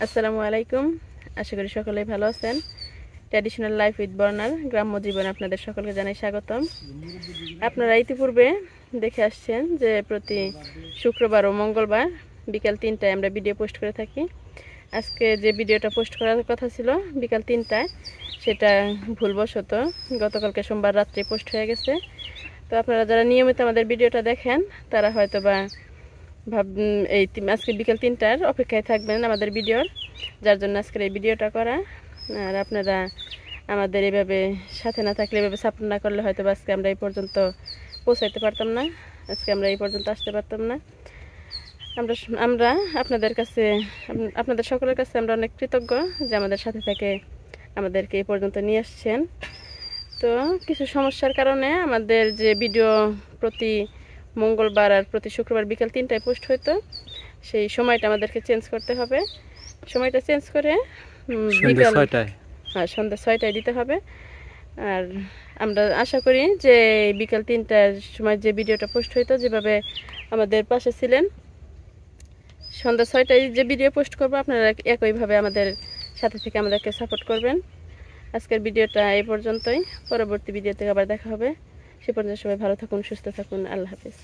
আসসালামু আলাইকুম। আশা করি সকলেই ভালো আছেন। ট্র্যাডিশনাল লাইফ উইথ বর্নার গ্রাম্য জীবনে আপনাদের সকলকে জানাই স্বাগতম। আপনারা ইতিপূর্বে দেখে আসছেন যে প্রতি শুক্রবার ও মঙ্গলবার বিকাল 3টায় আমরা ভিডিও পোস্ট করে থাকি। আজকে যে ভিডিওটা পোস্ট করার কথা ছিল বিকাল 3টায়, সেটা ভুলবশত গতকালকে সোমবার রাত্রে পোস্ট হয়ে গেছে। তো আপনারা যারা নিয়মিত আমাদের ভিডিওটা দেখেন তারা হয়তো বা এই আজকে বিকেল 3টার অপেক্ষায় থাকবেন আমাদের ভিডিওর, যার জন্য আজকের এই ভিডিওটা করা। আর আপনারা আমাদের এইভাবে সাথে না থাকলে, এইভাবে সাপোর্ট না করলে হয়তো আজকে আমরা এই পর্যন্ত পৌঁছাইতে পারতাম না, আজকে আমরা এই পর্যন্ত আসতে পারতাম না। আমরা আপনাদের কাছে, আপনাদের সকলের কাছে আমরা অনেক কৃতজ্ঞ যে আমাদের সাথে থেকে আমাদেরকে এই পর্যন্ত নিয়ে আসছেন। তো কিছু সমস্যার কারণে আমাদের যে ভিডিও প্রতি মঙ্গলবার আর প্রতি শুক্রবার বিকাল 3টায় পোস্ট হইতো, সেই সময়টা আমাদেরকে চেঞ্জ করতে হবে। সময়টা চেঞ্জ করে বিকাল সন্ধ্যা 6টায় দিতে হবে। আর আমরা আশা করি যে বিকাল 3টার সময় যে ভিডিওটা পোস্ট হইতো, যেভাবে আমাদের পাশে ছিলেন, সন্ধ্যা 6টায় যে ভিডিও পোস্ট করবো আপনারা একইভাবে আমাদের সাথে থেকে আমাদেরকে সাপোর্ট করবেন। আজকের ভিডিওটা এই পর্যন্তই। পরবর্তী ভিডিওতে আবার দেখা হবে। সে পর্যন্ত সবাই ভালো থাকুন, সুস্থ থাকুন। আল্লাহ হাফেজ।